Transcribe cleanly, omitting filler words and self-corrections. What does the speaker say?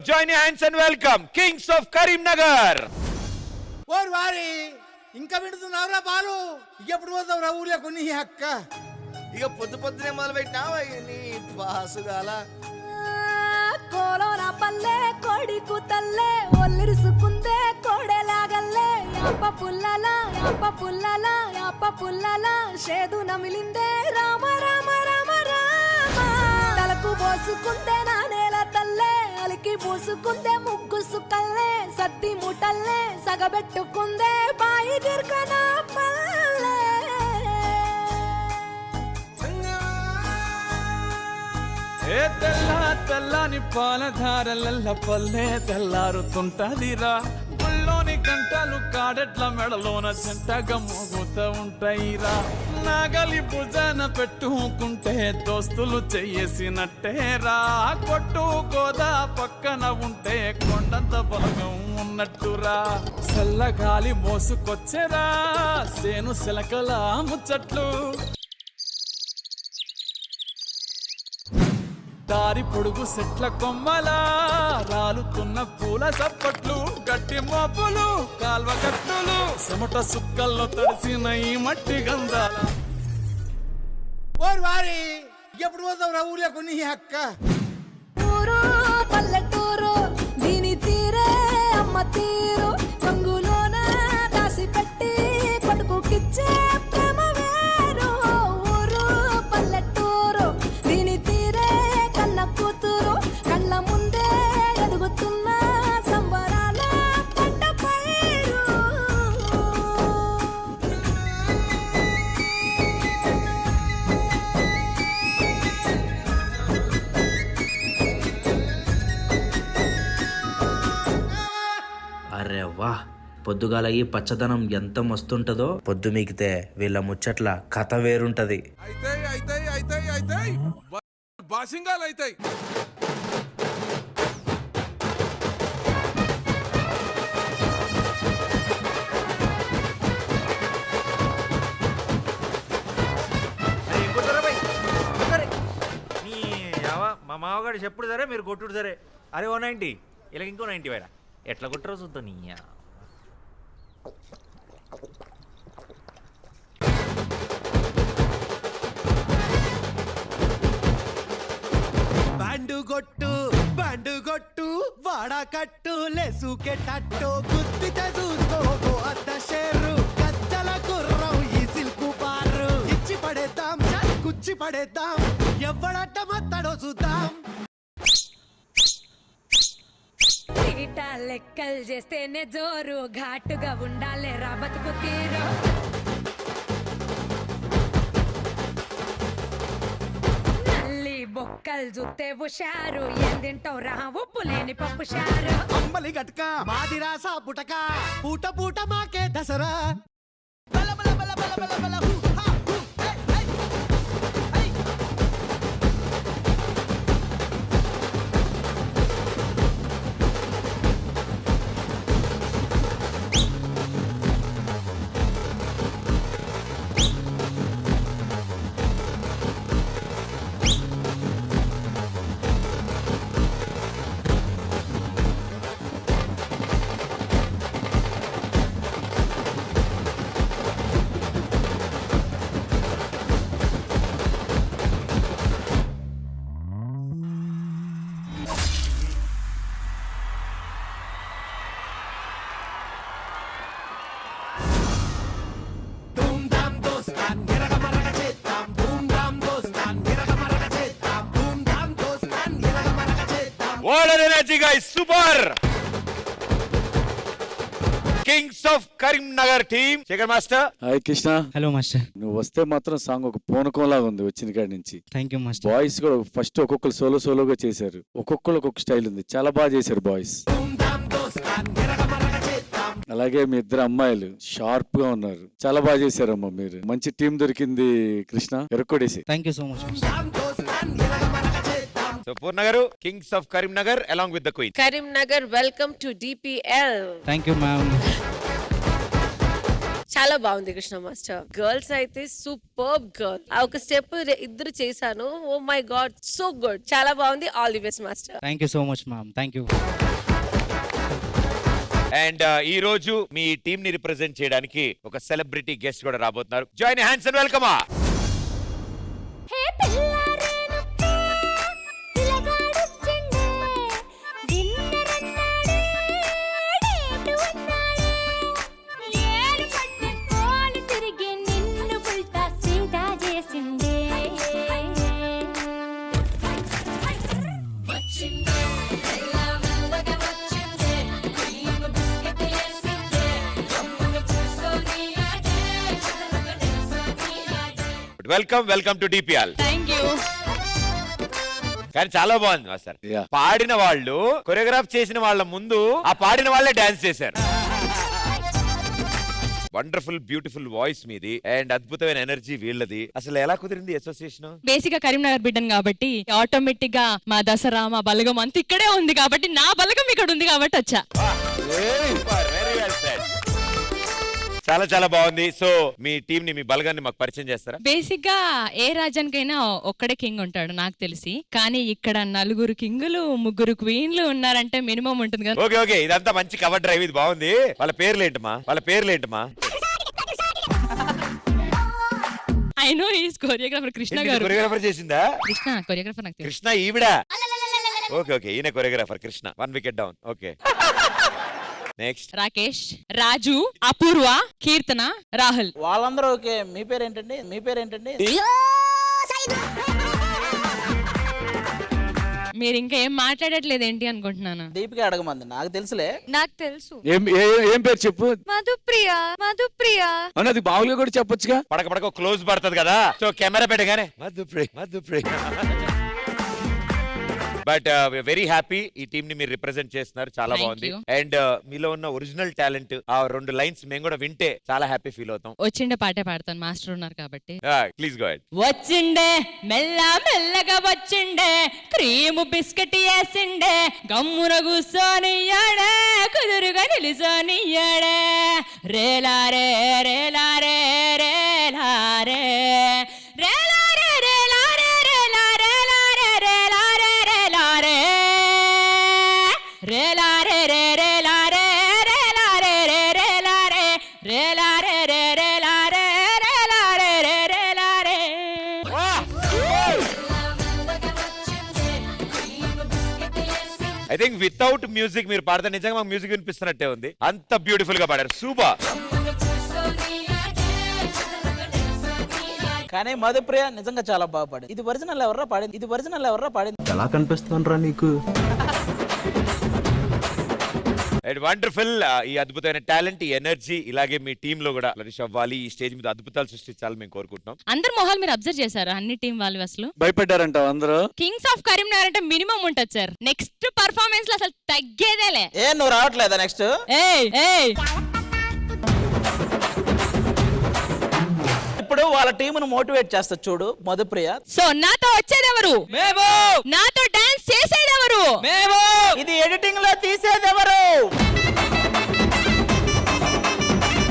join your hands and welcome Kings of Karimnagar. ఓర్ వారి ఇంకా వింటున్నావురా బాలు, ఎప్పుడు పోతావురా ఊళ్ళో కొన్ని అక్క? ఇక పొద్దునే మొదలు పెట్టినావా నీ బాసుగాల? కోలోన పల్లె కోడి కూతల్లే ఒల్లిరుసుకుందే కోడెలాగల్లే యాప పుల్లల షేదు నమిలిందే రామ రామ రామ రామ తలకు పోసుకుందే నా నేల తల్లే అలికి పూసుకుందే ముగ్గు సుక్కల్లే సత్తి ముటల్లే సగబెట్టుకుందే బాయి దిర్కన పల్లె. ఏ తెల్లని పాలధారలల్ల పల్లె తెల్లారుతుంటదిరా, గుళ్ళోని గంటలు కాడెట్ల మెడలోన జంటగా మోగుతూ ఉంటాయిరా. నాగలి భుజాన పెట్టుకుంటే దోస్తులు చెయ్యేసినట్టేరా, కొట్టు గోదా పక్కన ఉంటే కొండంత బలగం ఉన్నట్టురా. చల్లగాలి మోసుకొచ్చెరా సేను శిలకల ముచ్చట్లు, దారి పొడుగు సెట్ల కొమ్మలా రాలుతున్న పూల సప్పట్లు, గట్టి మోపులు కాల్వ కట్టులు చెమట సుక్కల్లో తడిసిన ఈ మట్టి గంధాల. ఓర్ వారి ఎప్పుడు పోతావురా ఊళ్ళో కొన్ని అక్క? ఊరు పల్లెటూరు దీని తీరే అమ్మ తీరు, రంగులోన దాసి పెట్టి కొడుకుకిచ్చే ప్రేమ వేరు. ఊరు పల్లెటూరు దీని తీరే కన్న కూతురు, కళ్ళ ముందే ఎదుగుతున్న సంబరాల పంట పైరు. అరే వా, పొద్దుగాల ఈ పచ్చదనం ఎంత మస్తుంటదో, పొద్దు మిగితే వీళ్ళ ముచ్చట్ల కథ వేరుంటది. బాసింగాలు అయితాయి. మా మామగారు చెప్పుడు సరే, మీరు కొట్టుడు సరే. అరే 190 ఇలా ఇంకో 90 వేడా ఎట్లా కొట్టరో చూద్దాం. నీ బండు గొట్టు వాడకట్టు లెసుకెట్టట్టు గుర్తితే చూసుకో అద్ద షేరు కచ్చల గుర్రం ఈ సిల్కు బారు ఇచ్చి పడేద్దాం కుచ్చి పడేద్దాం ఎవ్వడట్ట మత్తడో చూద్దాం. ఇట లెక్కలు చేస్తేనే జోరు, ఘాటుగా ఉండాలి రా బతుకు తీరు. నల్లి బొక్కలు చూస్తే హుషారు, ఏం తింటావు రా ఉప్పు లేని పప్పు షారు. అంబలి గట్క మాది రాసా పుటక పూట పూట మాకే Dasara. What an energy, guys! Super! Kings of Karimnagar team. Shekhar Master. Hi Krishna. Hello master. నువ్వు వస్తే మాత్రం సాంగ్ ఒక పూనకం లాగా ఉంది వచ్చిన కాడి నుంచి. Thank you master. బాయ్స్ కూడా ఫస్ట్ ఒక్కొక్కరు సోలోగా చేశారు, ఒక్కొక్కరు ఒక్కొక్క స్టైల్ ఉంది, చాలా బాగా చేశారు బాయ్స్. అలాగే మీ ఇద్దరు అమ్మాయిలు షార్ప్ గా ఉన్నారు, చాలా బాగా చేశారమ్మా మీరు. మంచి టీం దొరికింది కృష్ణ, ఎరక్కొడేసి. Thank you so much master. So Purna garu, Kings of Karimnagar along with the Queen. Karimnagar, welcome to DPL. Thank you ma'am. చాలా బాగుంది కృష్ణ మాస్టర్. గర్ల్స్ అయితే సూపర్ గర్ల్. ఆ ఒక స్టెప్ ఇద్దరు చేశాను. Oh my god, so good, చాలా బాగుంది. All the best master. Thank you so much ma'am, thank you. And ఈ రోజు మీ టీం ని రిప్రజెంట్ చేయడానికి ఒక సెలబ్రిటీ గెస్ట్ కూడా రాబోతున్నారు. Join hands and welcome. Welcome to DPL. కానీ చాలా బాగుంది మాస్టర్. Yeah. పాడిన వాళ్ళు కొరియోగ్రాఫ్ చేసిన వాళ్ళ ముందు ఆ పాడిన వాళ్ళే డాన్స్ చేశారు. వండర్ఫుల్ బ్యూటిఫుల్ వాయిస్ మీది అండ్ అద్భుతమైన ఎనర్జీ వీళ్ళది. అసలు ఎలా కుదిరింది అసోసియేషన్? బేసిక్ గా కరీంనగర్ బిడ్డను కాబట్టి ఆటోమేటిక్ గా మా దసరా మా బలగం అంత ఇక్కడే ఉంది కాబట్టి నా బలగం ఇక్కడ ఉంది కాబట్టి వచ్చా. Very well said. చాలా చాలా బాగుంది. సో మీ టీం ని, మీ బలగాన్ని మాకు పరిచయం చేస్తారా? బేసిక్ గా ఏ రాజ్యానికైనా ఒక్కడే కింగ్ ఉంటాడు నాకు తెలిసి, కానీ ఇక్కడ 4 కింగులు 3 క్వీన్లు ఉన్నారంటే మినిమం ఉంటుంది కదా. ఓకే ఇదంతా మంచి కవర్ డ్రైవ్. ఇది బాగుంది. వాళ్ళ పేర్లేంటమా? I know is choreographer Krishna garu. Choreographer చేసిందా? కృష్ణ కొరియోగ్రాఫర్ నాకు తెలుసు. కృష్ణ ఈవిడ. ఓకే ఈయన choreographer Krishna. 1 wicket down. Okay next Rakesh, Raju, Apoorva, Keerthana, Rahul. వాళ్ళందరూ ఓకే. మీ పేరేంటండి? మీరు ఇంకా ఏం మాట్లాడట్లేదు ఏంటి అనుకుంటున్నాను. దీపిక అడగమంది, నాకు తెలుసులే. నాకు తెలుసు. ఏం పేరు చెప్పు. మధుప్రియ. అవును, అది మామూలుగా కూడా చెప్పొచ్చుగా. పడక క్లోజ్ పడుతుంది కదా. సో కెమెరా పెట్టగానే మధుప్రియ. బట్ వెరీ హ్యాపీ ఈ టీమ్ ని మీరు రిప్రజెంట్ చేస్తున్నారు. చాలా Thank బాగుంది. you. అండ్ మీలో ఉన్న ఒరిజినల్ టాలెంట్ ఆ 2 లైన్స్ మేము కూడా వింటే చాలా హ్యాపీ ఫీల్ అవుతాం. వచ్చిండే పాటే పాడతాను, మాస్టర్ ఉన్నారు కాబట్టి. Please go head. వచ్చిండే మెల్లగా వచ్చిండే, క్రీము బిస్కెట్ వేసిండే, గమ్మున కూర్చొనియాడే, కుదురుగా నిలిచొనియాడే, రేలారే రేలారే రేలారే రేలారే రేలారే రేలారే రేలారే రేలారే రేలారే రే రేలారే రేలారే రే రేలారే రేలారే రే రేలారే రేలారే రే రేలారే. ఐ థింక్ వితౌట్ మ్యూజిక్ మీరు పాడితే నిజంగా మాకు మ్యూజిక్ వినిపిస్తున్నట్టే ఉంది. అంత బ్యూటిఫుల్ గా పాడారు. సూపర్. కానీ మధుప్రియ నిజంగా చాలా బాగా పాడింది. ఇది ఒరిజినల్ ఎవర్రా పాడింది? ఎలా కనిపిస్తుందిరా నీకు? And wonderful. ఈ అద్భుతమైన టాలెంట్, ఈ ఎనర్జీ ఇలాగే మీ టీమ్ లో కూడా ఫ్లరిష్ అవ్వాలి. ఈ స్టేజ్ మీద అద్భుతాలు సృష్టించాలని మేము కోరుకుంటున్నాం. అందరు మొహాలు మీరు అబ్జర్వ్ చేశారు? అన్ని టీం వాళ్ళు అసలు భయపడ్డారంట అందరూ. కింగ్స్ ఆఫ్ కరీంనగర్ అంటే మినిమం ఉంటది సార్. నెక్స్ట్ పర్ఫార్మెన్స్ లో అసలు తగ్గేదేలే. నువ్వు రావట్లేదా నెక్స్ట్? ఇప్పుడు వాళ్ళ టీమును మోటివేట్ చేస్తా చూడు మధుప్రియ. సో నాతో వచ్చేదెవరు? మేము. నాతో డాన్స్ చేసేదెవరు? మేము. ఇది ఎడిటింగ్ లో తీసే